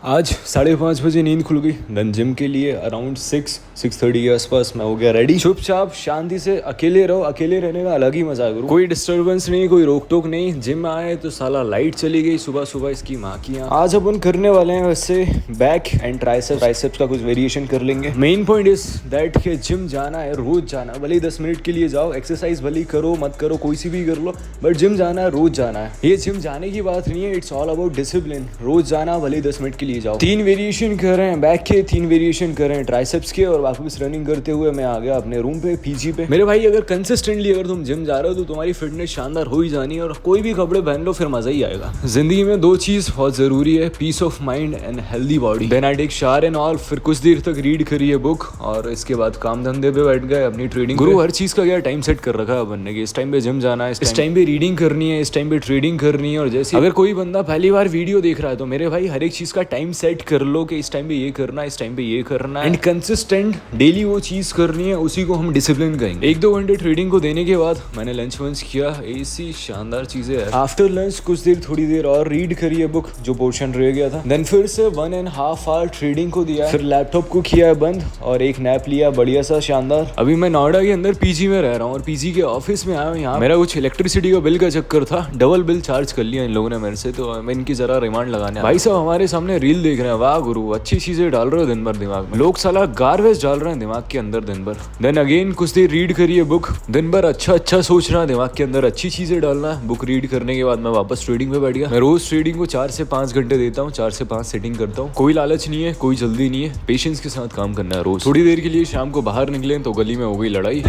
आज 5:30 बजे नींद खुल गई। देन जिम के लिए अराउंड 6:30 के आसपास मैं हो गया रेडी। चुपचाप शांति से अकेले रहो, अकेले रहने का अलग ही मजा है गुरु। कोई डिस्टर्बेंस नहीं, कोई रोक टोक नहीं। जिम आए तो साला लाइट चली गई सुबह सुबह, इसकी माँ की। आज अपन करने वाले हैं वैसे बैक एंड ट्राइसेप्स का कुछ वेरिएशन कर लेंगे। मेन पॉइंट इज दैट कि जिम जाना है, रोज जाना। भले ही 10 मिनट के लिए जाओ, एक्सरसाइज भले ही करो मत करो, कोई सी भी कर लो, बट जिम जाना है, रोज जाना है। ये जिम जाने की बात नहीं है, इट्स ऑल अबाउट डिसिप्लिन। रोज जाना, भले ही 10 मिनट के लिए जाओ। 3 वेरिएशन कर रहे हैं बैक के, 3 वेरिएशन कर रहे हैं ट्राइसेप्स के, और वापस रनिंग करते हुए मैं आ गया अपने रूम पे पीजी पे। मेरे भाई अगर कंसिस्टेंटली अगर तुम जिम जा रहे हो तो तुम्हारी फिटनेस शानदार हो ही जानी है, और कोई भी कपड़े पहन लो फिर मजा ही आएगा। जिंदगी में 2 चीज बहुत जरूरी है, peace of mind and healthy body. Then I take shower and all, फिर कुछ देर तक रीड करिए बुक, और इसके बाद काम धंधे पे बैठ गए अपनी ट्रेडिंग। गुरु हर चीज का क्या टाइम सेट कर रखा है बनने के। इस टाइम पे जिम जाना है, इस टाइम पे रीडिंग करनी है, इस टाइम पे ट्रेडिंग करनी है। और जैसे अगर कोई बंदा पहली बार वीडियो देख रहा है तो मेरे भाई हर एक चीज का टाइम सेट कर लो कि इस टाइम पे ये करना है, इस टाइम पे ये करना है, एंड कंसिस्टेंट डेली वो चीज करनी है, उसी को हम डिसिप्लिन कहेंगे। 1-2 घंटे ट्रेडिंग को देने के बाद मैंने लंच वंच किया, ऐसी शानदार चीजें है। आफ्टर लंच कुछ देर थोड़ी देर और रीड करिए बुक, जो पोर्शन रह गया था। देन फिर से 1.5 आवर ट्रेडिंग को दिया, फिर लैपटॉप को किया बंद और एक नैप लिया बढ़िया सा शानदार। अभी मैं नोएडा के अंदर पीजी में रह रहा हूँ, और पीजी के ऑफिस में आया हूँ। यहाँ मेरा कुछ इलेक्ट्रिसिटी का बिल का चक्कर था, डबल बिल चार्ज कर लिया इन लोगों ने मेरे से, तो मैं इनकी जरा रिमांड लगाने। भाई साहब हमारे सामने रील देख रहे हैं, वाह गुरु अच्छी चीजें डाल रहे हो दिन भर दिमाग में। लोग साला गार्बेज डाल रहे हैं दिमाग के अंदर दिन भर। देन अगेन कुछ देर रीड करिए बुक, दिन भर अच्छा सोचना, दिमाग के अंदर अच्छी चीजें डालना। बुक रीड करने के बाद मैं वापस ट्रेडिंग पे बैठ गया। मैं रोज ट्रेडिंग को 4 से 5 घंटे देता हूँ, 4 से 5 सेटिंग करता हूँ। कोई लालच नहीं है, कोई जल्दी नहीं है, पेशेंस के साथ काम करना है रोज। थोड़ी देर के लिए शाम को बाहर निकले तो गली में हो गई लड़ाई।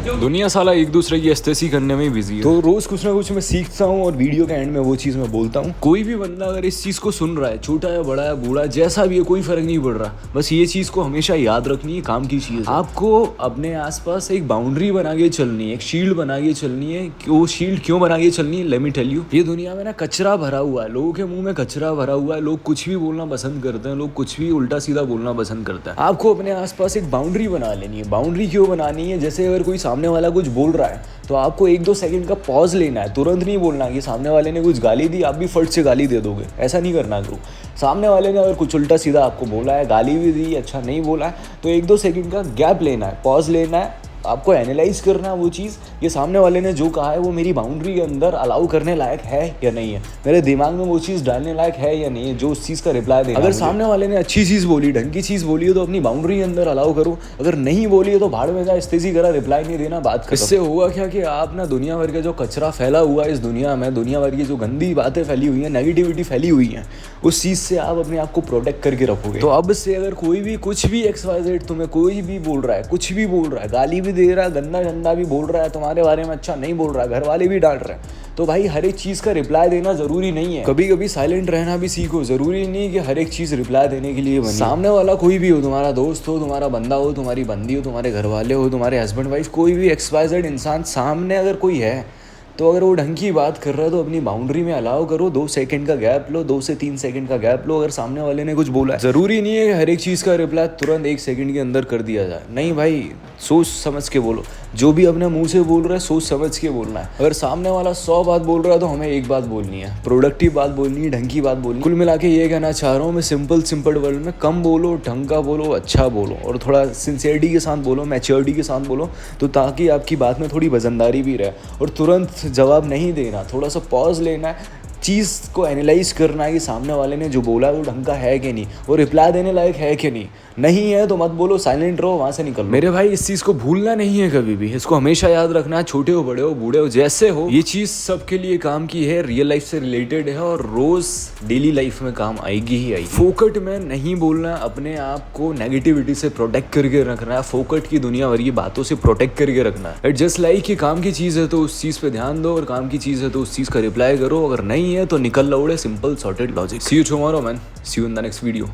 दुनिया साला एक दूसरे की अस्तेसी करने में ही बिजी है। तो रोज कुछ ना कुछ मैं सीखता हूँ, और वीडियो के एंड में वो चीज मैं बोलता हूँ। कोई भी बंदा अगर इस चीज को सुन रहा है, छोटा है बड़ा है बूढ़ा जैसा भी है, कोई फर्क नहीं पड़ रहा, बस ये चीज को हमेशा याद रखनी है, काम की चीज है। आपको अपने आसपास एक बाउंड्री बना के चलनी है, एक शील्ड बना के चलनी है। वो शील्ड क्यों बना के चलनी है, लेट मी टेल यू। ये दुनिया में ना कचरा भरा हुआ है, लोगों के मुंह में कचरा भरा हुआ है, लोग कुछ भी बोलना पसंद करते हैं, लोग कुछ भी उल्टा सीधा बोलना पसंद करते हैं। आपको अपने आसपास एक बाउंड्री बना लेनी है। बाउंड्री क्यों बनानी है, जैसे अगर कोई सामने वाला कुछ बोल रहा है तो आपको 1-2 सेकंड का पॉज लेना है। तुरंत नहीं बोलना कि सामने वाले ने कुछ गाली दी आप भी फट से गाली दे दोगे, ऐसा नहीं करना गुरु। सामने वाले ने अगर कुछ उल्टा सीधा आपको बोला है, गाली भी दी, अच्छा नहीं बोला है, तो 1-2 सेकंड का गैप लेना है, पॉज लेना है, आपको एनालाइज करना है वो चीज़, ये सामने वाले ने जो कहा है वो मेरी बाउंड्री के अंदर अलाउ करने लायक है या नहीं है, मेरे दिमाग में वो चीज़ डालने लायक है या नहीं है, जो उस चीज़ का रिप्लाई देना। अगर सामने वाले ने अच्छी चीज़ बोली, ढंग की चीज़ बोली है तो अपनी बाउंड्री के अंदर अलाउ करो, अगर नहीं बोली है तो भाड़ में जा, तेजी करा, रिप्लाई नहीं देना, बात खत्म। इससे होगा क्या कि आप ना दुनिया भर का जो कचरा फैला हुआ है इस दुनिया में, दुनिया भर की जो गंदी बातें फैली हुई हैं, नेगेटिविटी फैली हुई है, उस चीज़ से आप अपने आप को प्रोटेक्ट करके रखोगे। तो अब से अगर कोई भी कुछ भी XYZ तुम्हें कोई भी बोल रहा है, कुछ भी बोल रहा है, गाली भी दे रहा है, गंदा भी बोल रहा है, तुम्हारे बारे में अच्छा नहीं बोल रहा है, घर वाले भी डांट रहे हैं, तो भाई हर एक चीज़ का रिप्लाई देना जरूरी नहीं है। कभी कभी साइलेंट रहना भी सीखो। जरूरी नहीं कि हर एक चीज़ रिप्लाई देने के लिए बने। सामने वाला कोई भी हो, तुम्हारा दोस्त हो, तुम्हारा बंदा हो, तुम्हारी बंदी हो, तुम्हारे घर वाले हो, तुम्हारे हस्बैंड वाइफ, कोई भी XYZ इंसान सामने अगर कोई है, तो अगर वो ढंग की बात कर रहा है तो अपनी बाउंड्री में अलाउ करो। 2 सेकंड का गैप लो, 2 से 3 सेकंड का गैप लो। अगर सामने वाले ने कुछ बोला है, जरूरी नहीं है कि हर एक चीज़ का रिप्लाई तुरंत 1 सेकंड के अंदर कर दिया जाए। नहीं भाई, सोच समझ के बोलो। जो भी अपने मुंह से बोल रहा है सोच समझ के बोलना है। अगर सामने वाला 100 बात बोल रहा है तो हमें एक बात बोलनी है, प्रोडक्टिव बात बोलनी है, ढंग की बात बोलनी है। कुल मिला के ये कहना चाह रहा हूँ मैं, सिंपल वर्ड में, कम बोलो, ढंग का बोलो, अच्छा बोलो, और थोड़ा सिंसियरिटी के साथ बोलो, मैच्योरिटी के साथ बोलो, तो ताकि आपकी बात में थोड़ी वजनदारी भी रहे। और तुरंत जवाब नहीं देना, थोड़ा सा पॉज लेना है, चीज़ को एनालाइज करना है कि सामने वाले ने जो बोला वो ढंग का है कि नहीं, वो रिप्लाई देने लायक है कि नहीं है तो मत बोलो, साइलेंट रहो, वहाँ से निकल लो। मेरे भाई इस चीज़ को भूलना नहीं है कभी भी, इसको हमेशा याद रखना है। छोटे हो, बड़े हो, बूढ़े हो, जैसे हो, ये चीज़ सबके लिए काम की है, रियल लाइफ से रिलेटेड है, और रोज डेली लाइफ में काम आएगी ही आएगी। फोकट में नहीं बोलना, अपने आप को नेगेटिविटी से प्रोटेक्ट करके रखना है, फोकट की दुनिया भर की बातों से प्रोटेक्ट करके रखना है। जस्ट लाइक ये काम की चीज़ है तो उस चीज़ पे ध्यान दो, और काम की चीज़ है तो उस चीज़ का रिप्लाई करो, अगर नहीं है तो निकल लो। Simple sorted logic. See you tomorrow man, see you in the next video.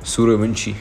Suryavanshi.